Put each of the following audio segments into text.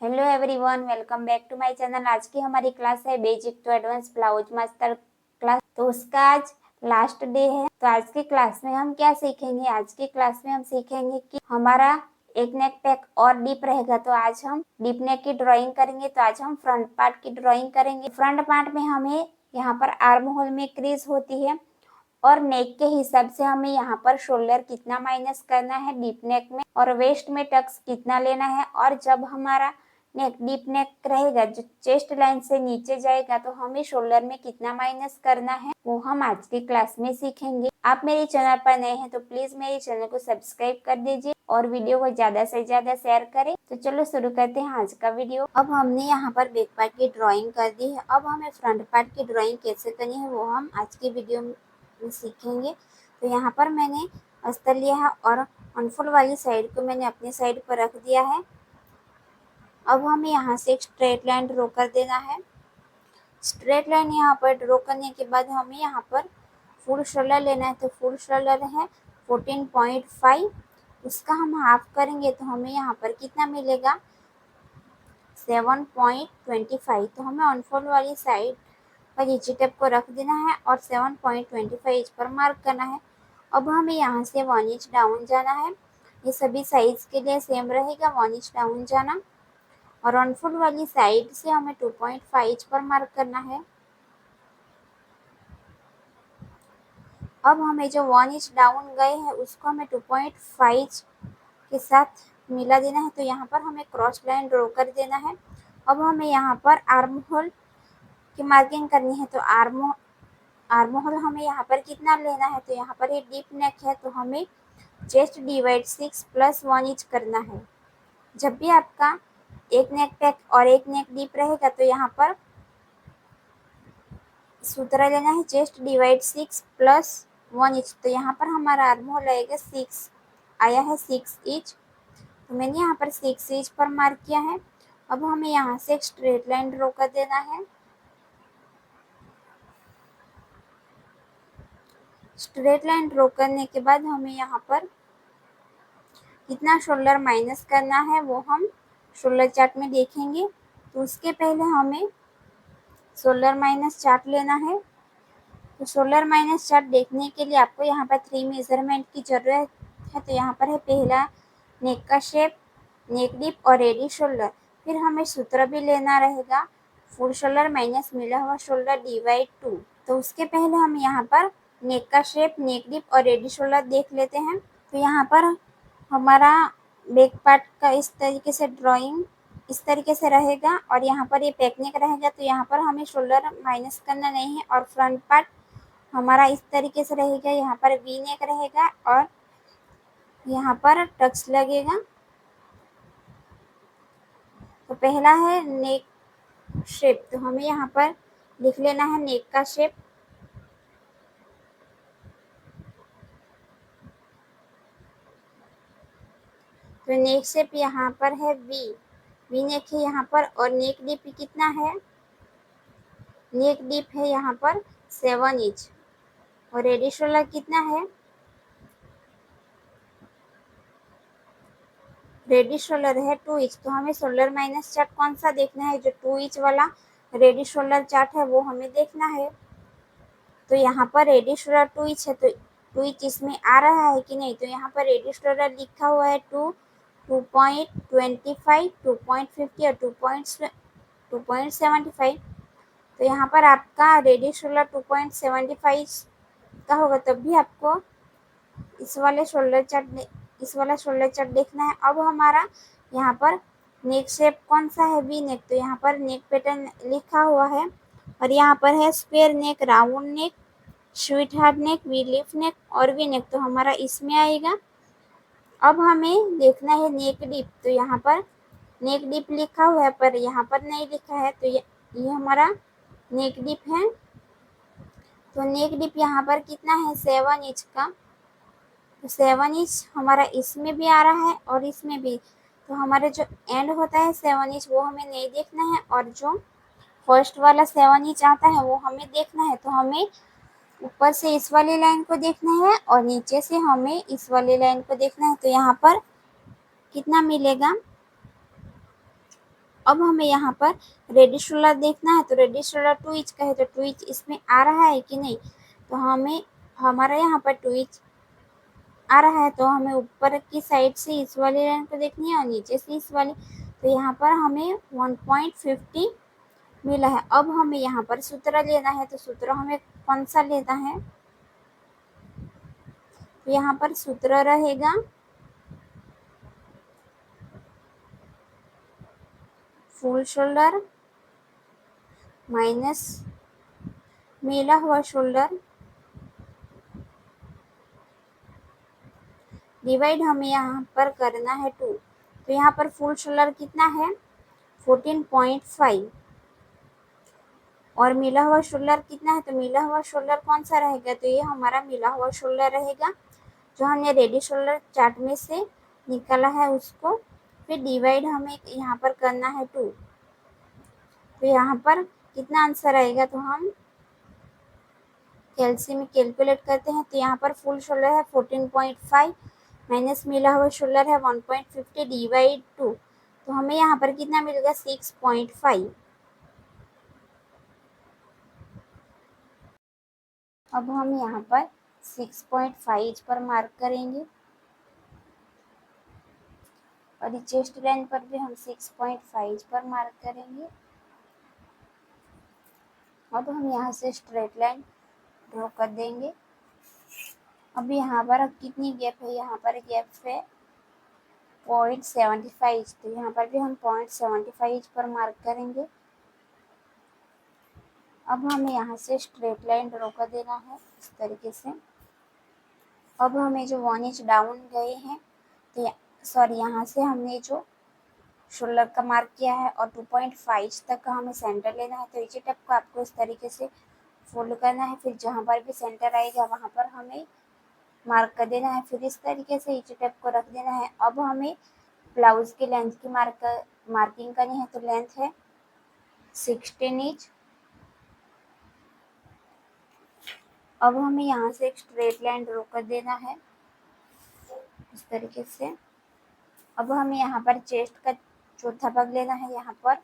Hello everyone, welcome back to my channel. आज की हमारी क्लास है basic to advance blouse master class. तो उसका आज लास्ट डे है। तो आज की क्लास में हम क्या सीखेंगे? आज की क्लास में हम सीखेंगे कि हमारा एक नेक पैक और डीप रहेगा। तो आज हम डीप नेक की ड्राइंग करेंगे। तो आज हम फ्रंट पार्ट की ड्राइंग करेंगे। फ्रंट पार्ट में हमें यहाँ पर आर्म होल में क्रीज होती है और नेक के हिसाब से हमें यहाँ पर शोल्डर कितना माइनस करना है डीप नेक में, और वेस्ट में टक्स कितना लेना है। और जब हमारा नेक डीप नेक रहेगा, जो चेस्ट लाइन से नीचे जाएगा, तो हमें शोल्डर में कितना माइनस करना है वो हम आज की क्लास में सीखेंगे। आप मेरे चैनल पर नए हैं तो प्लीज मेरे चैनल को सब्सक्राइब कर दीजिए और वीडियो को ज्यादा से ज्यादा शेयर करें। तो चलो शुरू करते हैं आज का वीडियो। अब हमने यहाँ पर बैक पार्ट की ड्रॉइंग कर दी है। अब हमें फ्रंट पार्ट की ड्रॉइंग कैसे करनी है वो हम आज की वीडियो में सीखेंगे। तो यहाँ पर मैंने अस्तर लिया है और अनफोल्ड वाली साइड को मैंने अपनी साइड पर रख दिया है। अब हमें यहाँ से एक स्ट्रेट लाइन ड्रॉ कर देना है। स्ट्रेट लाइन यहाँ पर ड्रॉ करने के बाद हमें यहाँ पर फुल शोल्डर लेना है। तो फुल शोल्डर है 14.5, उसका हम हाफ करेंगे तो हमें यहाँ पर कितना मिलेगा 7.25। तो हमें अनफोल्ड वाली साइड पर इंची टेप को रख देना है और 7.25 इंच पर मार्क करना है। अब हमें यहाँ से 1 इंच डाउन जाना है। ये सभी साइज के लिए सेम रहेगा, 1 इंच डाउन जाना। और अनफोल्ड वाली साइड से हमें 2.5 इंच पर मार्क करना है। अब हमें जो 1 इंच डाउन गए हैं उसको हमें 2.5 के साथ मिला देना है। तो यहाँ पर हमें क्रॉस लाइन ड्रॉ कर देना है। अब हमें यहाँ पर आर्म होल की मार्किंग करनी है। तो आर्म होल हमें यहाँ पर कितना लेना है? तो यहाँ पर ये डीप नेक है तो हमें चेस्ट डिवाइड 6 + 1 इंच करना है। जब भी आपका एक नेक पैक और एक नेक डीप रहेगा तो यहाँ पर सूत्र लेना है चेस्ट डिवाइड 6 + 1 इंच। तो यहाँ पर हमारा आर्म होल आएगा 6, आया है 6 इंच। तो मैंने यहाँ पर 6 इंच पर मार्क किया है। अब हमें यहाँ से एक स्ट्रेट लाइन ड्रॉ कर देना है। स्ट्रेट लाइन ड्रॉ करने के बाद हमें यहाँ पर कितना शोल्डर माइनस करना है वो हम शोल्डर चार्ट में देखेंगे। तो उसके पहले हमें शोल्डर माइनस चार्ट लेना है। तो शोल्डर माइनस चार्ट देखने के लिए आपको यहाँ पर 3 मेजरमेंट की ज़रूरत है। तो यहाँ पर है पहला नेक का शेप, नेक डीप और रेडी शोल्डर। फिर हमें सूत्र भी लेना रहेगा फुल शोल्डर माइनस मिला हुआ शोल्डर डिवाइड 2। तो उसके पहले हम यहाँ पर नेक का शेप, नेक डीप और रेडी शोल्डर देख लेते हैं। तो यहाँ पर हमारा बैक पार्ट का इस तरीके से ड्राइंग इस तरीके से रहेगा और यहाँ पर ये बैक नेक रहेगा। तो यहाँ पर हमें शोल्डर माइनस करना नहीं है। और फ्रंट पार्ट हमारा इस तरीके से रहेगा, यहाँ पर वी नेक रहेगा और यहाँ पर टक्स लगेगा। तो पहला है नेक शेप, तो हमें यहाँ पर लिख लेना है नेक का शेप। तो नेक शेप यहाँ पर है वी नेक है यहाँ पर। और नेक डीप कितना है? नेक डीप है यहाँ पर 7 इंच। और रेडी शोल्डर कितना है? रेडी शोल्डर है 2 इंच। तो हमें शोल्डर माइनस चार्ट कौन सा देखना है? जो 2 इंच वाला रेडी शोल्डर चार्ट है वो हमें देखना है। तो यहाँ पर रेडी शोल्डर 2 इंच है तो 2 इंच इसमें आ रहा है कि नहीं? तो यहाँ पर रेडी शोल्डर लिखा हुआ है 2.25, 2.50 और 2.75। तो यहाँ पर आपका रेडी शोल्डर 2.75 का होगा, तब भी आपको इस वाला शोल्डर चार्ट देखना है। अब हमारा यहाँ पर नेक शेप कौन सा है? V neck. तो यहाँ पर नेक पैटर्न लिखा हुआ है और यहाँ पर है square neck, round neck, sweetheart neck, V leaf neck और वी नेक। तो हमारा इसमें आएगा। अब हमें देखना है नेक डीप। तो यहाँ पर नेक डीप लिखा हुआ है पर यहाँ पर नहीं लिखा है। तो ये हमारा नेक डीप है। तो नेक डीप यहाँ पर कितना है? 7 इंच का। तो 7 इंच हमारा इसमें भी आ रहा है और इसमें भी। तो हमारा जो एंड होता है 7 इंच वो हमें नहीं देखना है और जो फर्स्ट वाला 7 इंच आता है वो हमें देखना है। तो हमें ऊपर से इस वाली लाइन को देखना है और नीचे से हमें इस वाली लाइन को देखना है। तो यहाँ पर कितना मिलेगा अब हमें यहाँ पर रेडियस शोल्डर देखना है, तो रेडियस शोल्डर 2 इंच का है, तो 2 इंच इसमें आ रहा है कि नहीं, तो हमें हमारा यहाँ पर 2 इंच आ रहा है, तो हमें ऊपर की साइड से इस वाली लाइन को देखनी है और नीचे से इस वाली, तो यहाँ पर हमें 1.50 मिला है। अब हमें यहाँ पर सूत्र लेना है, तो सूत्र हमें कौन सा लेना है, तो यहाँ पर सूत्र रहेगा फुल शोल्डर माइनस मिला हुआ शोल्डर डिवाइड हमें यहाँ पर करना है 2, तो यहाँ पर फुल शोल्डर कितना है 14.5 और मिला हुआ शोल्डर कितना है, तो मिला हुआ शोल्डर कौन सा रहेगा, तो ये हमारा मिला हुआ शोल्डर रहेगा जो हमने रेडी शोल्डर चार्ट में से निकाला है उसको, फिर डिवाइड हमें यहाँ पर करना है 2, तो यहाँ पर कितना आंसर आएगा, तो हम कैलसी में कैलकुलेट करते हैं, तो यहाँ पर फुल शोल्डर है 14.5 माइनस मिला हुआ शोल्डर है 1.50 डिवाइड 2, तो हमें यहाँ पर कितना मिलेगा 6.5। अब हम यहाँ पर 6.5 पर मार्क करेंगे और चेस्ट लाइन पर भी हम 6.5 पर मार्क करेंगे। अब हम यहाँ से स्ट्रेट लाइन ड्रॉ कर देंगे। अब यहाँ पर कितनी गैप है, यहाँ पर गैप है 0.75, तो यहाँ पर भी हम 0.75 पर मार्क करेंगे। अब हमें यहाँ से स्ट्रेट लाइन ड्रॉ कर देना है इस तरीके से। अब हमें जो 1 इंच डाउन गए हैं, तो सॉरी यहाँ से हमने जो शोल्डर का मार्क किया है और 2.5 तक का हमें सेंटर लेना है, तो इसी टेप को आपको इस तरीके से फोल्ड करना है, फिर जहाँ पर भी सेंटर आएगा वहाँ पर हमें मार्क कर देना है, फिर इस तरीके से इसी टेप को रख देना है। अब हमें ब्लाउज की लेंथ की मार्किंग करनी है, तो लेंथ है 16 इंच। अब हमें यहाँ से एक स्ट्रेट लाइन ड्रॉ कर देना है इस तरीके से। अब हमें यहाँ पर चेस्ट का चौथा भाग लेना है यहाँ पर,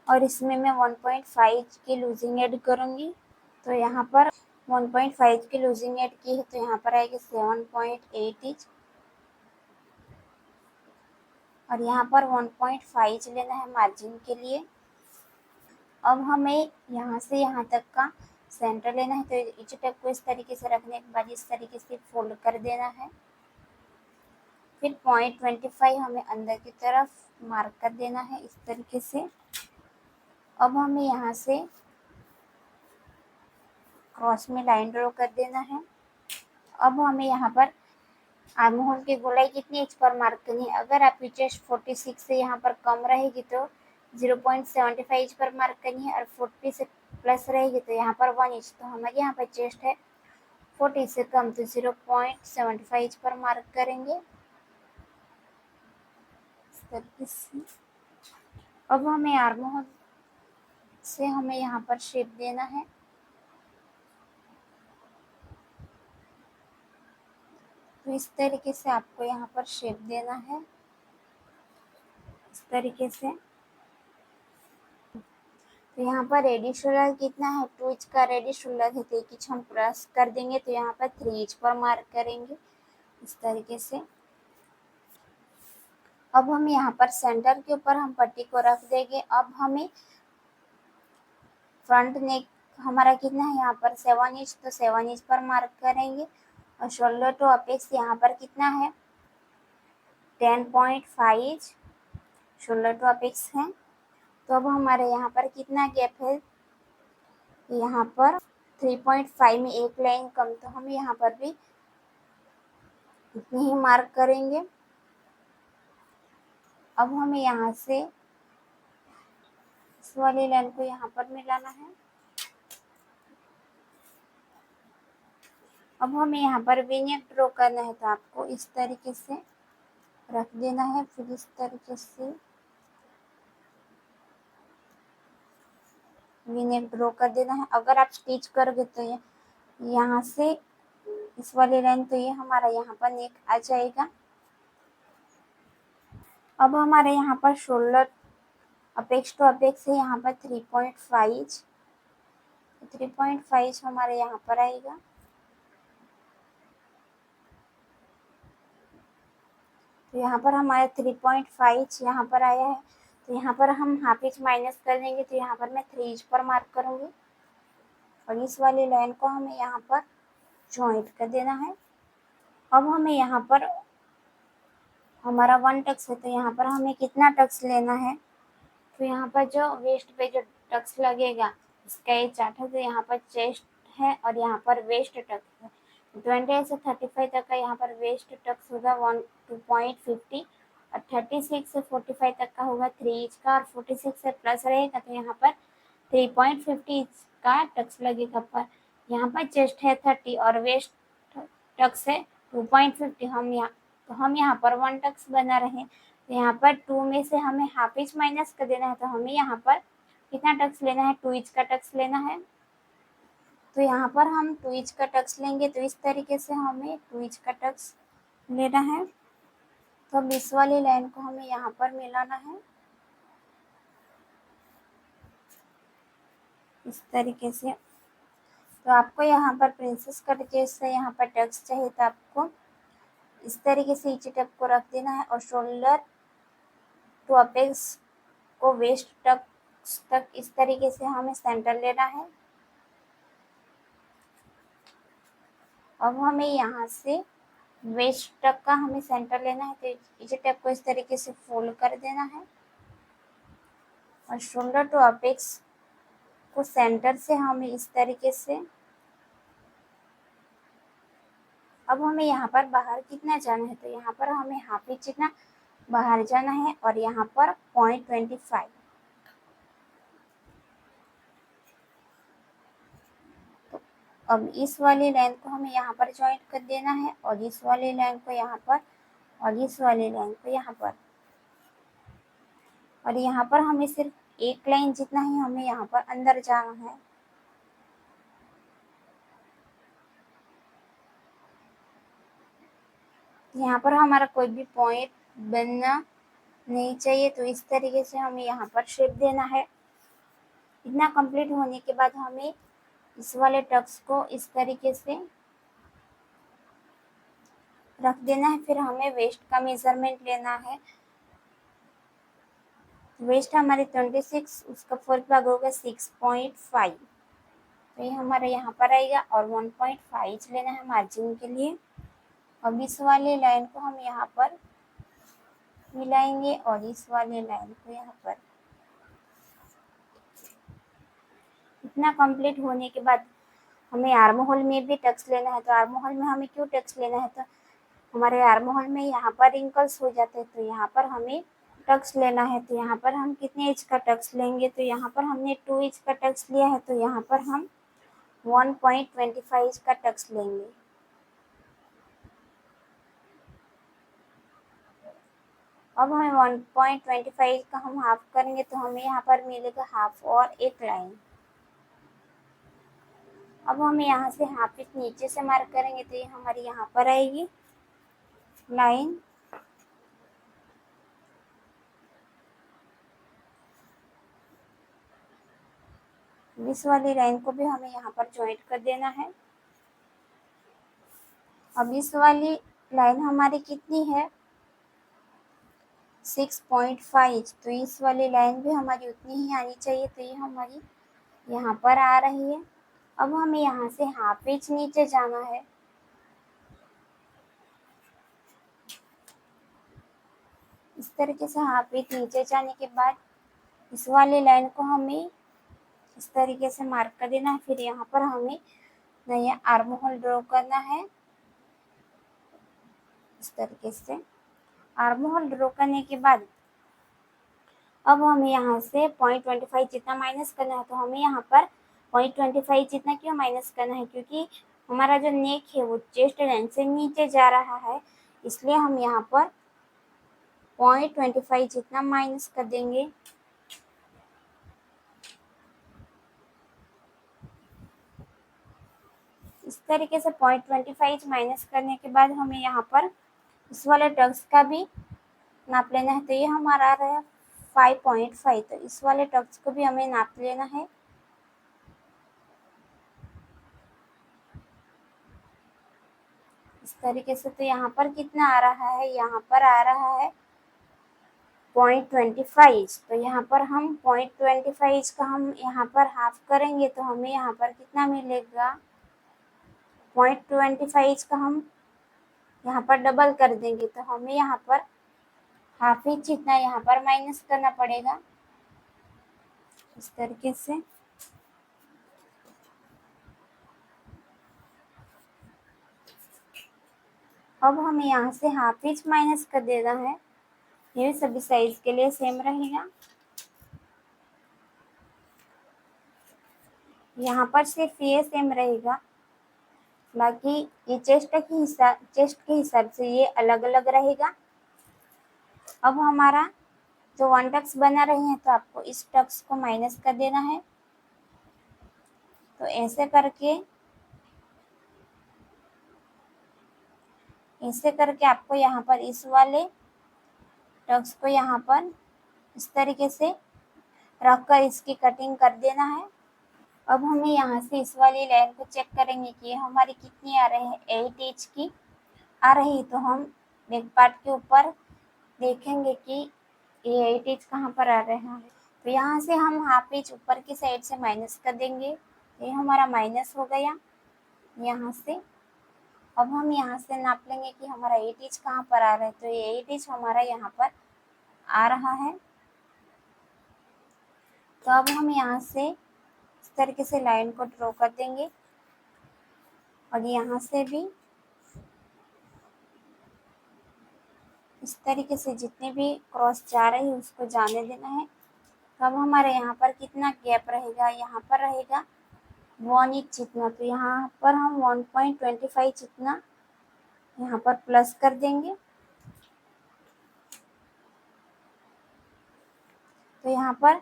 और इसमें मैं 1.5 की लूजिंग ऐड करूँगी, तो यहाँ पर 1.5 की लूजिंग ऐड की है, तो यहाँ पर आएगी 7.8 इंच और यहाँ पर 1.5 लेना है मार्जिन के लिए। अब हमें यहाँ से यहाँ तक का सेंटर लेना है, तो इस टेप को इस तरीके से रखने के बाद इस तरीके से फोल्ड कर देना है, फिर 0.25 हमें अंदर की तरफ मार्क कर देना है इस तरीके से। अब हमें यहाँ से क्रॉस में लाइन ड्रॉ कर देना है। अब हमें यहाँ पर आर्म होल की गोलाई कितनी इंच पर मार्क करनी है, अगर आपकी चेस्ट 46 से यहाँ पर कम रहेगी तो 0.75 इंच पर मार्क करनी है, और 40 से प्लस रहेगी तो यहाँ पर 1 इंच, तो हमारे यहाँ पर चेस्ट है 40 से कम, तो 0.75 इंच पर मार्क करेंगे इस तरीके से। अब हमें आर्म होल से हमें यहाँ पर शेप देना है, तो इस तरीके से आपको यहाँ पर शेप देना है इस तरीके से। तो यहाँ पर रेडी शोल्डर कितना है, 2 इंच का रेडी शोल्डर है, तो 1 इंच हम प्लस कर देंगे, तो यहाँ पर 3 इंच पर मार्क करेंगे इस तरीके से। अब हम यहाँ पर सेंटर के ऊपर हम पट्टी को रख देंगे। अब हमें फ्रंट नेक हमारा कितना है यहाँ पर 7 इंच, तो 7 इंच पर मार्क करेंगे, और शोल्डर टू अपेक्स यहाँ पर कितना है 10.5 इंच शोल्डर टू अपेक्स है। तो अब हमारे यहाँ पर कितना गैप है, यहाँ पर 3.5 में एक लाइन कम, तो हम यहाँ पर भी इतनी ही मार्क करेंगे। अब हमें यहाँ से इस वाली लाइन को यहाँ पर मिलाना है। अब हमें यहाँ पर वी-नेक ड्रॉ करना है, तो आपको इस तरीके से रख देना है, फिर इस तरीके से वी-नेक ड्रॉ कर देना है। अगर आप स्टिच करोगे तो यहाँ से इस वाली लाइन, तो ये हमारा यहाँ पर नेक आ जाएगा। अब हमारे यहाँ पर शोल्डर अपेक्स टू अपेक्स है यहाँ पर 3.5, 3.5 हमारे यहाँ पर आएगा। तो यहाँ पर हमारा 3.5 यहाँ पर आया है। तो यहाँ पर हम हाफ इंच माइनस कर देंगे, तो यहाँ पर मैं 3 इंच पर मार्क करूँगी और इस वाली लाइन को हमें यहाँ पर जॉइंट कर देना है। अब हमें यहाँ पर हमारा 1 टक्स है, तो यहाँ पर हमें कितना टक्स लेना है, तो यहाँ पर जो वेस्ट पे जो टक्स लगेगा इसका ये चार्ट है। तो यहाँ पर चेस्ट है और यहाँ पर वेस्ट टक्स है। 20 से 35 तक का यहाँ पर वेस्ट टक्स होगा 2.50 और 36 से 45 तक का होगा 3 इंच का और 46 से प्लस रहेगा तो यहाँ पर 3.50 इंच का टक्स लगेगा। पर यहाँ पर चेस्ट है 30 और वेस्ट टक्स है 2.50। हम यहाँ पर 1 टक्स बना रहे हैं। तो यहाँ पर 2 में से हमें हाफ इंच माइनस कर देना है। तो हमें यहाँ पर कितना टक्स लेना है, 2 इंच का टक्स लेना है। तो यहाँ पर हम 2 इंच का टक्स लेंगे। तो इस तरीके से हमें 2 इंच का टक्स लेना है। तो अब इस वाली लाइन को हमें यहाँ पर मिलाना है इस तरीके से। तो आपको यहाँ पर प्रिंसेस कट जैसे यहाँ पर टक्स चाहिए तो आपको इस तरीके से नीचे टेप को रख देना है और शोल्डर टू अपेक्स को वेस्ट टक्स तक इस तरीके से हमें सेंटर लेना है। अब हमें यहाँ से वेस्ट तक का हमें सेंटर लेना है। तो नीचे टेप को इस तरीके से फोल्ड कर देना है और शोल्डर टू अपेक्स को सेंटर से हमें इस तरीके से। अब हमें यहाँ पर बाहर कितना जाना है, तो यहाँ पर हमें हाफ इंच जितना बाहर जाना है और यहाँ पर 0.25। तो अब इस वाली लाइन को हमें यहाँ पर ज्वाइंट कर देना है और इस वाली लाइन को यहाँ पर और इस वाली लाइन को यहाँ पर। और यहाँ पर हमें सिर्फ एक लाइन जितना ही हमें यहाँ पर अंदर जाना है। यहाँ पर हमारा कोई भी पॉइंट बनना नहीं चाहिए। तो इस तरीके से हमें यहाँ पर शेप देना है। इतना कंप्लीट होने के बाद हमें इस वाले टक्स को इस तरीके से रख देना है। फिर हमें वेस्ट का मेजरमेंट लेना है। वेस्ट हमारे 26, उसका फोर्थ भाग होगा 6.5। तो ये हमारा यहाँ पर आएगा और 1.5 लेना है मार्जिन के लिए। अब इस वाले लाइन को हम यहाँ पर मिलाएंगे और इस वाले लाइन को यहाँ पर। इतना कंप्लीट होने के बाद हमें आर्म होल में भी टक्स लेना है। तो आर्म होल में हमें क्यों टक्स लेना है, तो हमारे आर्म होल में यहाँ पर रिंकल्स हो जाते हैं तो यहाँ पर हमें टक्स लेना है। तो यहाँ पर हम कितने इंच का टक्स लेंगे, तो यहाँ पर हमने 2 इंच का टक्स लिया है तो यहाँ पर हम 1.25 का टक्स लेंगे। अब हमें 1.25 का हम हाफ करेंगे तो हमें यहाँ पर मिलेगा हाफ और एक लाइन। अब हमें यहाँ से हाफ इंच नीचे से मार्क करेंगे तो ये हमारी यहाँ पर आएगी लाइन। इस वाली लाइन को भी हमें यहाँ पर ज्वाइंट कर देना है। अब इस वाली लाइन हमारी कितनी है, 6.5। तो इस वाली लाइन भी हमारी उतनी ही आनी चाहिए। तो ये हमारी यहाँ पर आ रही है। अब हमें यहाँ से हाफ इंच नीचे जाना है। इस तरीके से हाफ इंच नीचे जाने के बाद इस वाली लाइन को हमें इस तरीके से मार्क कर देना है। फिर यहाँ पर हमें नया आर्म होल ड्रॉ करना है। इस तरीके से आर्म होल ड्रॉ करने के बाद अब हमें यहाँ से 0.25 जितना माइनस करना है। तो हमें यहाँ पर 0.25 जितना क्यों माइनस करना है, क्योंकि हमारा जो नेक है वो चेस्ट लाइन से नीचे जा रहा है, इसलिए हम यहाँ पर 0.25 जितना माइनस कर देंगे। इस तरीके से 0.25 माइनस करने के बाद हमें यहाँ पर इस वाले टक्स का भी नाप लेना है। तो ये हमारा आ रहा है 5.5, तो इस वाले टक्स को भी हमें नाप लेना है। इस तरीके से। तो यहाँ पर कितना आ रहा है, यहाँ पर आ रहा है 0.25। तो यहाँ पर हम 0.25 का हम यहाँ पर हाफ करेंगे तो हमें यहाँ पर कितना मिलेगा, 0.25 का हम यहाँ पर डबल कर देंगे तो हमें यहाँ पर हाफ इंच जितना यहाँ पर माइनस करना पड़ेगा, इस तरीके से। अब हमें यहाँ से हाफ इंच माइनस कर देना है। ये सभी साइज के लिए सेम रहेगा। यहाँ पर सिर्फ ये सेम रहेगा, बाकी ये चेस्ट के हिसाब से ये अलग अलग रहेगा। अब हमारा जो 1 टक्स बना रहे हैं तो आपको इस टक्स को माइनस कर देना है। तो ऐसे करके आपको यहाँ पर इस वाले टक्स को यहाँ पर इस तरीके से रखकर इसकी कटिंग कर देना है। अब हमें यहाँ से इस वाली लाइन को चेक करेंगे कि हमारी कितनी आ रही है, 8 इंच की आ रही। तो हम बैक पार्ट के ऊपर देखेंगे कि ये 8 इंच कहाँ पर आ रहा है। तो यहाँ से हम हाफ इंच ऊपर की साइड से माइनस कर देंगे। ये हमारा माइनस हो गया यहाँ से। अब हम यहाँ से नाप लेंगे कि हमारा 8 इंच कहाँ पर आ रहा है। तो ये 8 इंच हमारा यहाँ पर आ रहा है। तो अब हम यहाँ से इस तरीके से लाइन को ड्रॉ कर देंगे और यहाँ से भी इस तरीके से जितने भी क्रॉस जा रहे हैं उसको जाने देना है। तो अब हमारे यहाँ पर कितना गैप रहेगा, यहाँ पर रहेगा 1 इंच जितना। तो यहाँ पर हम 1.25 जितना यहाँ पर प्लस कर देंगे। तो यहाँ पर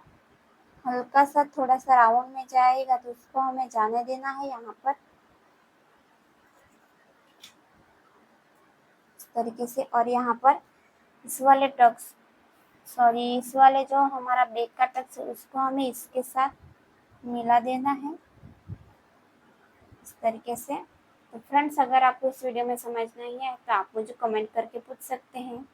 हल्का सा थोड़ा सा राउंड में जाएगा तो उसको हमें जाने देना है यहाँ पर इस तरीके से। और यहाँ पर इस वाले जो हमारा बैक का टक्स उसको हमें इसके साथ मिला देना है इस तरीके से। तो फ्रेंड्स, अगर आपको इस वीडियो में समझ नहीं आए तो आप मुझे कमेंट करके पूछ सकते हैं।